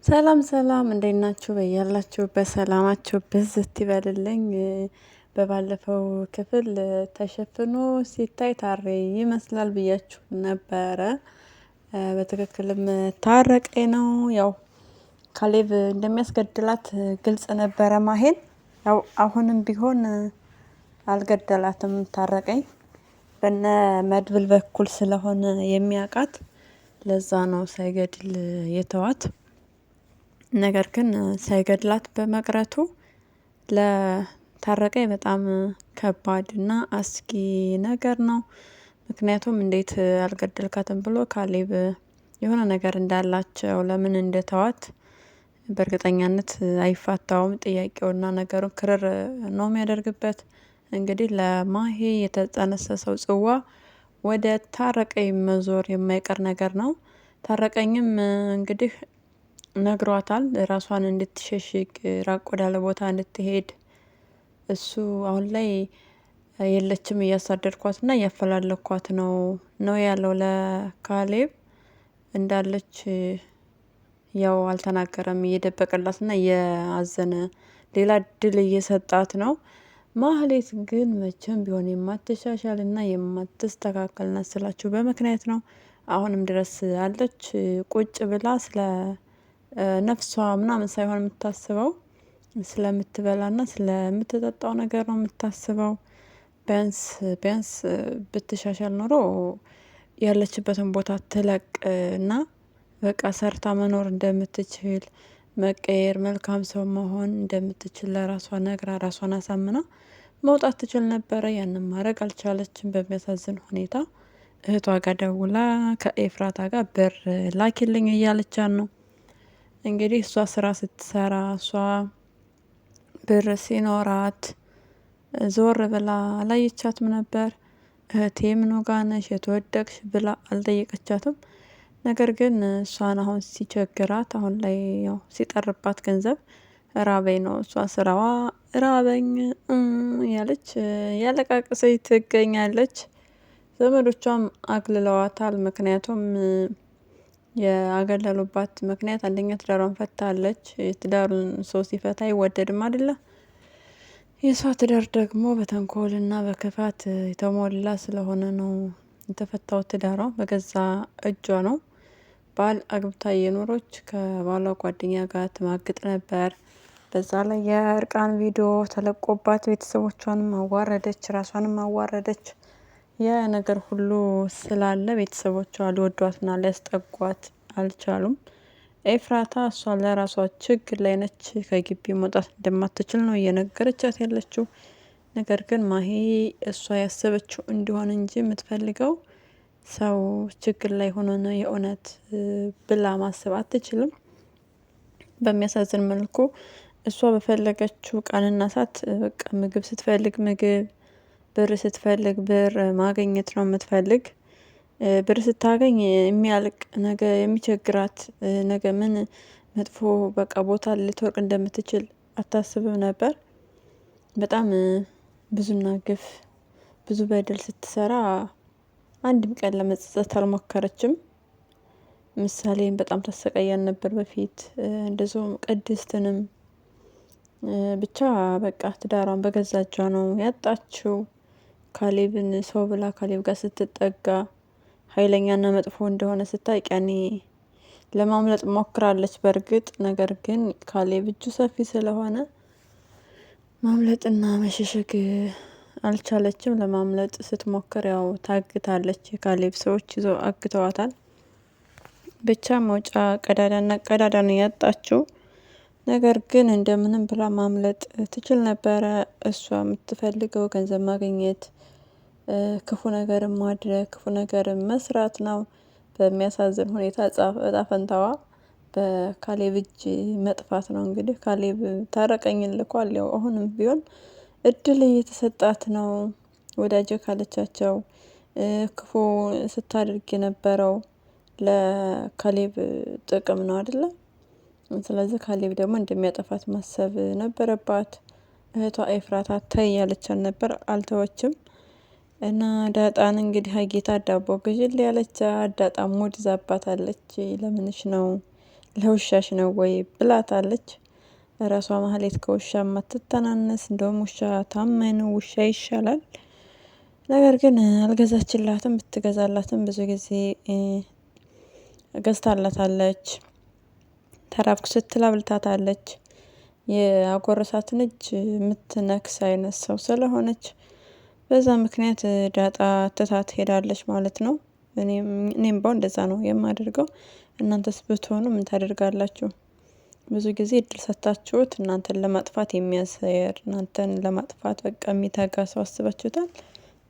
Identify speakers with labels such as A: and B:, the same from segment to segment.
A: ሰላም ሰላም እንዴት ናችሁ? በያላችሁበት ሰላማችሁ ብዝት ይበልልኝ። በባለፈው ክፍል ተሸፍኖ ሲታይ ታሬ ይመስላል ብያችሁ ነበረ። በትክክልም ታረቀኝ ነው። ያው ካሌብ እንደሚያስገድላት ግልጽ ነበረ። ማሄን ያው አሁንም ቢሆን አልገደላትም። ታረቀኝ በነ መድብል በኩል ስለሆነ የሚያውቃት ለዛ ነው ሳይገድል የተዋት። ነገር ግን ሳይገድላት በመቅረቱ ለታረቀኝ በጣም ከባድ እና አስጊ ነገር ነው። ምክንያቱም እንዴት አልገደልካትም ብሎ ካሌብ የሆነ ነገር እንዳላቸው ለምን እንደተዋት በእርግጠኛነት አይፋታውም። ጥያቄውና ነገሩ ክርር ነው የሚያደርግበት። እንግዲህ ለማሄ የተጠነሰሰው ጽዋ ወደ ታረቀኝ መዞር የማይቀር ነገር ነው። ታረቀኝም እንግዲህ ነግሯታል ራሷን እንድትሸሽግ ራቅ ወዳለ ቦታ እንድትሄድ። እሱ አሁን ላይ የለችም እያሳደድኳትና እያፈላለኳት ነው ያለው ለካሌብ። እንዳለች ያው አልተናገረም እየደበቀላትና እያዘነ ሌላ እድል እየሰጣት ነው። ማህሌት ግን መቼም ቢሆን የማትሻሻልና የማትስተካከል ናት ስላችሁ በምክንያት ነው። አሁንም ድረስ አለች ቁጭ ብላ ስለ ነፍሷ ምናምን ሳይሆን የምታስበው ስለምትበላና ስለምትጠጣው ነገር ነው የምታስበው። ቢያንስ ቢያንስ ብትሻሻል ኖሮ ያለችበትን ቦታ ትለቅ እና በቃ ሰርታ መኖር እንደምትችል መቀየር መልካም ሰው መሆን እንደምትችል ለራሷ ነግራ ራሷን አሳምና መውጣት ትችል ነበረ። ያንን ማድረግ አልቻለችም በሚያሳዝን ሁኔታ። እህቷ ጋር ደውላ ከኤፍራታ ጋር ብር ላኪልኝ እያለቻት ነው። እንግዲህ እሷ ስራ ስትሰራ እሷ ብር ሲኖራት ዞር ብላ አላየቻትም ነበር። እህቴ ምኑ ጋ ነሽ የት ወደቅሽ ብላ አልጠየቀቻትም። ነገር ግን እሷን አሁን ሲቸግራት አሁን ላይ ያው ሲጠርባት ገንዘብ ራበኝ ነው እሷ ስራዋ ራበኝ ያለች ያለቃቀሰች ትገኛለች። ዘመዶቿም አግልለዋታል። ምክንያቱም ያገለሉባት ምክንያት አንደኛ ትዳሯን ፈታለች። ትዳሩን ሰው ሲፈታ አይወደድም አይደለ? የሷ ትዳር ደግሞ በተንኮልና በክፋት የተሞላ ስለሆነ ነው የተፈታው። ትዳሯ በገዛ እጇ ነው። ባል አግብታ የኖሮች ከባሏ ጓደኛ ጋር ትማግጥ ነበር። በዛ ላይ የእርቃን ቪዲዮ ተለቆባት ቤተሰቦቿንም አዋረደች ራሷንም አዋረደች። ያ ነገር ሁሉ ስላለ ቤተሰቦቿ ሊወዷትና ሊያስጠጓት አልቻሉም። ኤፍራታ እሷ ለራሷ ችግር ላይ ነች። ከግቢ መውጣት እንደማትችል ነው እየነገረቻት ያለችው። ነገር ግን ማሄ እሷ ያሰበችው እንዲሆን እንጂ የምትፈልገው ሰው ችግር ላይ ሆኖ ነው የእውነት ብላ ማሰብ አትችልም። በሚያሳዝን መልኩ እሷ በፈለገችው ቀንና ሰዓት በቃ ምግብ ስትፈልግ ምግብ ብር ስትፈልግ ብር ማግኘት ነው የምትፈልግ። ብር ስታገኝ የሚያልቅ ነገ የሚቸግራት ነገ ምን መጥፎ በቃ ቦታ ልትወርቅ እንደምትችል አታስብም ነበር። በጣም ብዙና ግፍ ብዙ በደል ስትሰራ አንድም ቀን ለመጸጸት አልሞከረችም። ምሳሌን በጣም ታሰቃያን ነበር በፊት እንደዚሁም ቅድስትንም ብቻ በቃ ትዳሯን በገዛ እጇ ነው ያጣችው። ካሌብን ሰው ብላ ካሌብ ጋር ስትጠጋ ሀይለኛና መጥፎ እንደሆነ ስታውቅ ያኔ ለማምለጥ ሞክራለች። በእርግጥ ነገር ግን ካሌብ እጁ ሰፊ ስለሆነ ማምለጥና መሸሸግ አልቻለችም። ለማምለጥ ስትሞክር ያው ታግታለች። የካሌብ ሰዎች ይዘው አግተዋታል። ብቻ መውጫ ቀዳዳና ቀዳዳ ነው ያጣችው። ነገር ግን እንደምንም ብላ ማምለጥ ትችል ነበረ። እሷ የምትፈልገው ገንዘብ ማግኘት ክፉ ነገርን ማድረግ ክፉ ነገርን መስራት ነው። በሚያሳዝን ሁኔታ እጣ ፈንታዋ በካሌብ እጅ መጥፋት ነው። እንግዲህ ካሌብ ታረቀኝን ልኳል። ያው አሁንም ቢሆን እድል እየተሰጣት ነው። ወዳጄ ካለቻቸው ክፉ ስታደርግ የነበረው ለካሌብ ጥቅም ነው አይደለ? ስለዚህ ካሌብ ደግሞ እንደሚያጠፋት ማሰብ ነበረባት። እህቷ ኤፍራታ ተይ ያለቻት ነበር አልተወችም። እና ዳጣን እንግዲህ ሀጌታ ዳቦ ግዢልኝ ያለቻት ዳጣ ሙድ ይዛባታለች። ለምንሽ ነው ለውሻሽ ነው ወይ ብላታለች። ራሷ ማህሌት ከውሻ የማትተናነስ እንደውም ውሻ ታማኝ ነው፣ ውሻ ይሻላል። ነገር ግን አልገዛችላትም። ብትገዛላትም ብዙ ጊዜ ገዝታላታለች። ተራብኩ ስትል አብልታታለች። የአጎረሳትን እጅ የምትነክስ አይነት ሰው ስለሆነች በዛ ምክንያት ዳጣ ትታት ሄዳለች ማለት ነው። እኔም ባው እንደዛ ነው የማደርገው። እናንተስ ብትሆኑ ምን ታደርጋላችሁ? ብዙ ጊዜ እድል ሰጥታችሁት እናንተን ለማጥፋት የሚያሰር እናንተን ለማጥፋት በቃ የሚተጋ ሰው አስባችሁታል?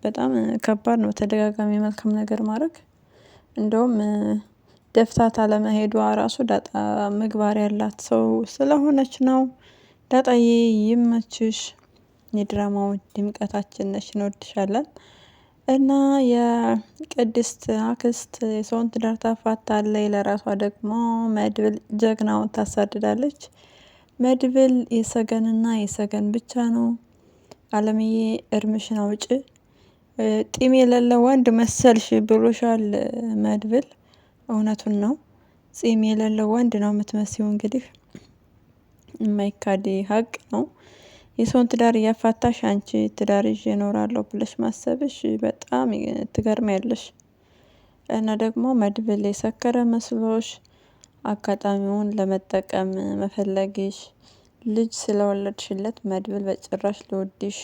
A: በጣም ከባድ ነው ተደጋጋሚ መልካም ነገር ማድረግ። እንደውም ደፍታት አለመሄዷ ራሱ ዳጣ ምግባር ያላት ሰው ስለሆነች ነው። ዳጣዬ ይመችሽ። የድራማው ድምቀታችን ነሽ፣ እንወድሻለን። እና የቅድስት አክስት የሰውን ትዳር ታፋታለች፣ ለራሷ ደግሞ መድብል ጀግናውን ታሳድዳለች። መድብል የሰገንና የሰገን ብቻ ነው። አለምዬ እርምሽን አውጭ፣ ጢም የሌለ ወንድ መሰልሽ ብሎሻል መድብል። እውነቱን ነው። ጺም የሌለው ወንድ ነው የምትመስይው። እንግዲህ የማይካድ ሀቅ ነው። የሰውን ትዳር እያፋታሽ አንቺ ትዳር ይዤ እኖራለሁ ብለሽ ማሰብሽ በጣም ትገርሚያለሽ። እና ደግሞ መድብል የሰከረ መስሎሽ አጋጣሚውን ለመጠቀም መፈለግሽ። ልጅ ስለወለድሽለት መድብል በጭራሽ ሊወድሽ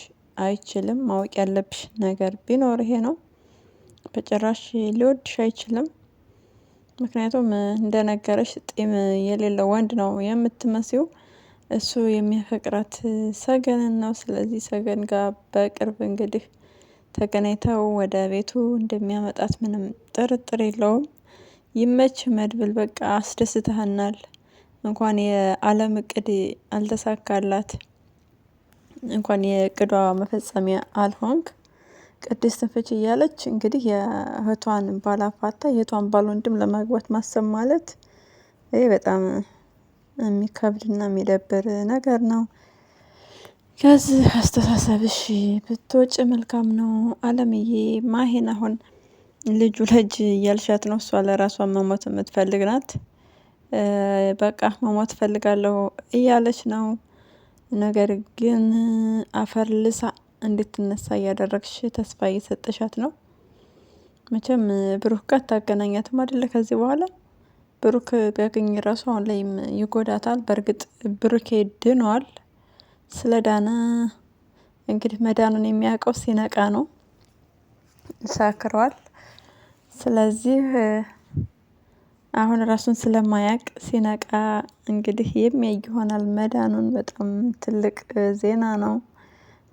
A: አይችልም። ማወቅ ያለብሽ ነገር ቢኖር ይሄ ነው። በጭራሽ ሊወድሽ አይችልም። ምክንያቱም እንደነገረሽ ጢም የሌለው ወንድ ነው የምትመስይው። እሱ የሚያፈቅራት ሰገንን ነው። ስለዚህ ሰገን ጋር በቅርብ እንግዲህ ተገናኝተው ወደ ቤቱ እንደሚያመጣት ምንም ጥርጥር የለውም። ይመች መድብል፣ በቃ አስደስተሃናል። እንኳን የአለም እቅድ አልተሳካላት፣ እንኳን የእቅዷ መፈጸሚያ አልሆንክ። ቅድስት ፍች እያለች እንግዲህ የእህቷን ባል አፋታ የእህቷን ባል ወንድም ለማግባት ማሰብ ማለት ይሄ በጣም የሚከብድና የሚደብር ነገር ነው። ከዚህ አስተሳሰብሽ ብትወጪ መልካም ነው አለምዬ። ማሄን አሁን ልጁ ልጅ እያልሻት ነው። እሷ ለራሷ መሞት የምትፈልግ ናት። በቃ መሞት ፈልጋለሁ እያለች ነው። ነገር ግን አፈር ልሳ እንድትነሳ እያደረግሽ ተስፋ እየሰጠሻት ነው። መቼም ብሩክ ጋር አታገናኛትም አይደለ? ከዚህ በኋላ ብሩክ ቢያገኝ ራሱ አሁን ላይም ይጎዳታል። በእርግጥ ብሩኬ ድኗል። ስለ ዳነ እንግዲህ መዳኑን የሚያውቀው ሲነቃ ነው። ሳክሯል። ስለዚህ አሁን ራሱን ስለማያውቅ ሲነቃ እንግዲህ የሚያይ ይሆናል መዳኑን። በጣም ትልቅ ዜና ነው።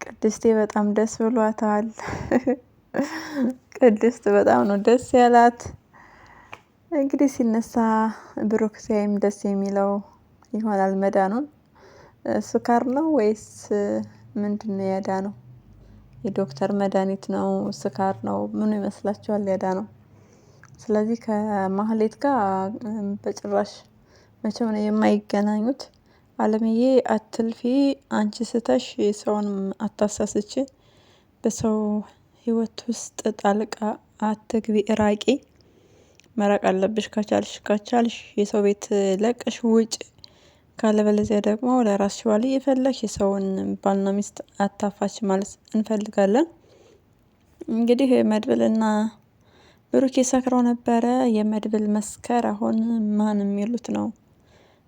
A: ቅድስቴ በጣም ደስ ብሏታል። ቅድስት በጣም ነው ደስ ያላት። እንግዲህ ሲነሳ ብሩክ ሲያይም ደስ የሚለው ይሆናል መዳኑን። ስካር ነው ወይስ ምንድነው ያዳነው? የዶክተር መድሃኒት ነው? ስካር ነው? ምኑ ይመስላችኋል ያዳነው? ስለዚህ ከማህሌት ጋር በጭራሽ መቼም ነው የማይገናኙት። አለምዬ አትልፊ፣ አንቺ ስተሽ ሰውን አታሳስች፣ በሰው ህይወት ውስጥ ጣልቃ አትግቢ፣ እራቂ። መራቅ አለብሽ። ከቻልሽ የሰው ቤት ለቀሽ ውጭ፣ ካለበለዚያ ደግሞ ለራስሽ ባል እየፈለግሽ የሰውን ባልና ሚስት አታፋች ማለት እንፈልጋለን። እንግዲህ መድብልና ብሩኬ ሰክረው ነበረ። የመድብል መስከር አሁን ማን የሚሉት ነው?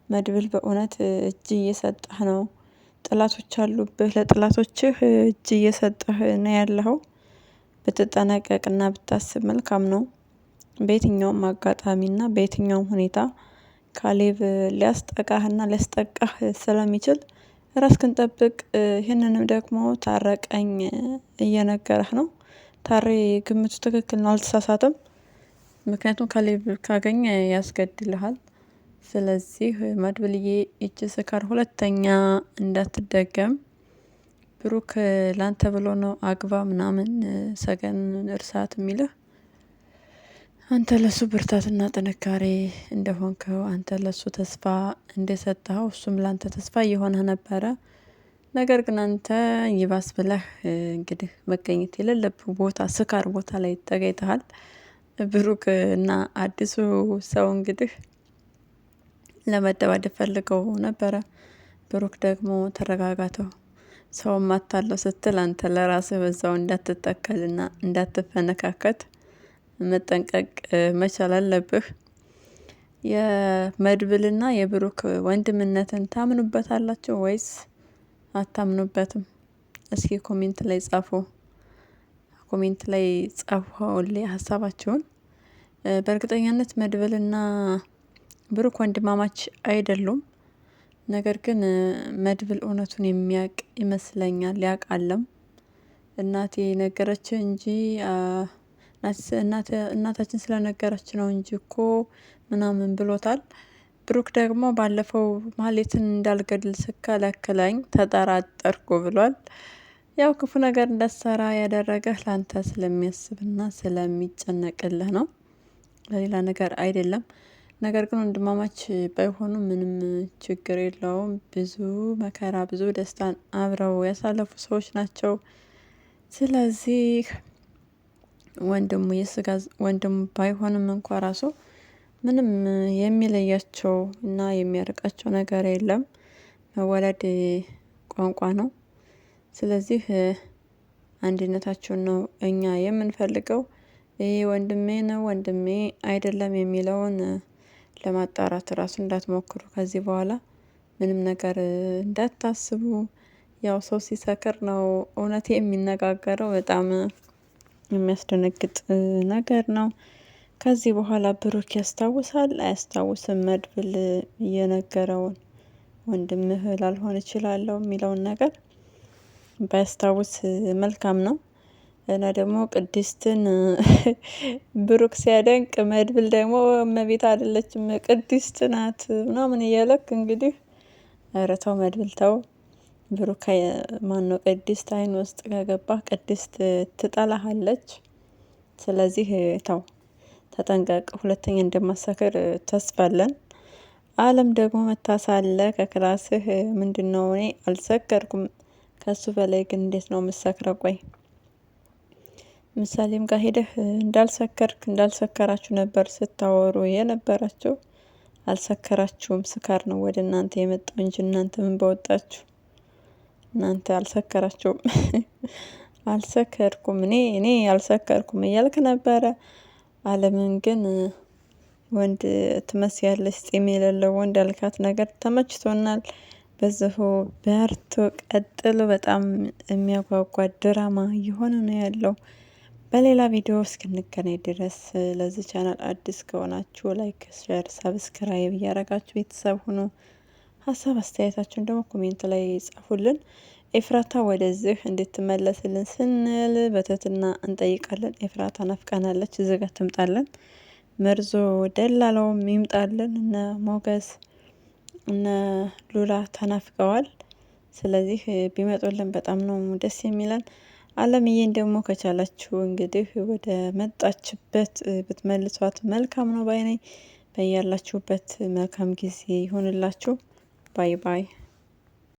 A: መድብል በእውነት እጅ እየሰጠህ ነው። ጥላቶች አሉብህ። ለጥላቶችህ እጅ እየሰጠህ ነው ያለኸው። ብትጠነቀቅና ብታስብ መልካም ነው። በየትኛውም አጋጣሚና በየትኛውም ሁኔታ ካሌብ ሊያስጠቃህና ሊያስጠቃህ ስለሚችል ራስክን ጠብቅ። ይህንንም ደግሞ ታረቀኝ እየነገረህ ነው። ታሬ ግምቱ ትክክል ነው፣ አልተሳሳትም። ምክንያቱም ካሌብ ካገኘ ያስገድልሃል። ስለዚህ መድብልዬ ይቺ ስካር ሁለተኛ እንዳትደገም። ብሩክ ላንተ ብሎ ነው አግባ ምናምን ሰገን እርሳት የሚልህ። አንተ ለሱ ብርታትና ጥንካሬ እንደሆንከው፣ አንተ ለሱ ተስፋ እንደሰጠኸው እሱም ላንተ ተስፋ እየሆነ ነበረ። ነገር ግን አንተ ይባስ ብለህ እንግዲህ መገኘት የሌለብህ ቦታ ስካር ቦታ ላይ ተገኝተሃል። ብሩክ እና አዲሱ ሰው እንግዲህ ለመደባደብ ፈልገው ነበረ። ብሩክ ደግሞ ተረጋጋተው ሰው ማታለው ስትል አንተ ለራስህ በዛው እንዳትጠቀልና እንዳትፈነካከት መጠንቀቅ መቻል አለብህ። የመድብልና የብሩክ ወንድምነትን ታምኑበታላችሁ ወይስ አታምኑበትም? እስኪ ኮሜንት ላይ ጻፉ። ኮሜንት ላይ ጻፉልኝ ሀሳባችሁን። በእርግጠኛነት መድብልና ብሩክ ወንድማማች አይደሉም። ነገር ግን መድብል እውነቱን የሚያውቅ ይመስለኛል። ያውቃለም እናቴ ነገረች እንጂ እናታችን ስለነገረች ነው እንጂ እኮ ምናምን ብሎታል። ብሩክ ደግሞ ባለፈው ማህሌትን እንዳልገድል ስከለክለኝ ተጠራጠርኩ ብሏል። ያው ክፉ ነገር እንዳትሰራ ያደረገህ ላንተ ስለሚያስብና ስለሚጨነቅልህ ነው፣ ለሌላ ነገር አይደለም። ነገር ግን ወንድማማች ባይሆኑ ምንም ችግር የለውም። ብዙ መከራ ብዙ ደስታን አብረው ያሳለፉ ሰዎች ናቸው። ስለዚህ ወንድሙ የስጋ ወንድሙ ባይሆንም እንኳ ራሱ ምንም የሚለያቸው እና የሚያርቃቸው ነገር የለም። መወለድ ቋንቋ ነው። ስለዚህ አንድነታቸውን ነው እኛ የምንፈልገው። ይሄ ወንድሜ ነው ወንድሜ አይደለም የሚለውን ለማጣራት ራሱ እንዳትሞክሩ። ከዚህ በኋላ ምንም ነገር እንዳታስቡ። ያው ሰው ሲሰክር ነው እውነት የሚነጋገረው። በጣም የሚያስደነግጥ ነገር ነው። ከዚህ በኋላ ብሩክ ያስታውሳል አያስታውስም መድብል እየነገረውን ወንድምህ ላልሆን እችላለሁ የሚለውን ነገር ባያስታውስ መልካም ነው። እና ደግሞ ቅድስትን ብሩክ ሲያደንቅ መድብል ደግሞ እመቤት አይደለችም ቅድስት ናት ምናምን እያለክ እንግዲህ ኧረ ተው መድብል ተው። ብሩክ ማነው ቅድስት አይን ውስጥ ከገባህ ቅድስት ትጠላሃለች። ስለዚህ ተው ተጠንቀቅ። ሁለተኛ እንደማሰክር ተስፋ አለን። አለም ደግሞ መታሳለ ከክላስህ ምንድነው? እኔ አልሰከርኩም። ከሱ በላይ ግን እንዴት ነው የምሰክረው? ቆይ ምሳሌም ጋር ሄደህ እንዳልሰከራችሁ ነበር ስታወሩ የነበራችሁ። አልሰከራችሁም። ስካር ነው ወደ እናንተ የመጣው እንጂ እናንተ ምን በወጣችሁ። እናንተ አልሰከራችሁም። አልሰከርኩም እኔ አልሰከርኩም እያልክ ነበረ። አለምን ግን ወንድ ትመስያለሽ ጺም የሌለው ወንድ ያልካት ነገር ተመችቶናል። በዚሁ በርቱ ቀጥሉ። በጣም የሚያጓጓ ድራማ እየሆነ ነው ያለው። በሌላ ቪዲዮ እስክንገናኝ ድረስ ለዚህ ቻናል አዲስ ከሆናችሁ ላይክ፣ ሼር፣ ሰብስክራይብ እያደረጋችሁ ቤተሰብ ሁኑ። ሀሳብ አስተያየታችሁን ደግሞ ኮሜንት ላይ ጻፉልን። ኤፍራታ ወደዚህ እንድትመለስልን ስንል በትህትና እንጠይቃለን። ኤፍራታ ናፍቃናለች። እዚህ ጋር ትምጣለን። መርዞ ደላላውም ይምጣልን። እነ ሞገስ እነ ሉላ ተናፍቀዋል። ስለዚህ ቢመጡልን በጣም ነው ደስ የሚለን። አለምዬን ደግሞ ከቻላችሁ እንግዲህ ወደ መጣችበት ብትመልሷት መልካም ነው ባይ ነኝ። በያላችሁበት መልካም ጊዜ ይሆንላችሁ። ባይ ባይ።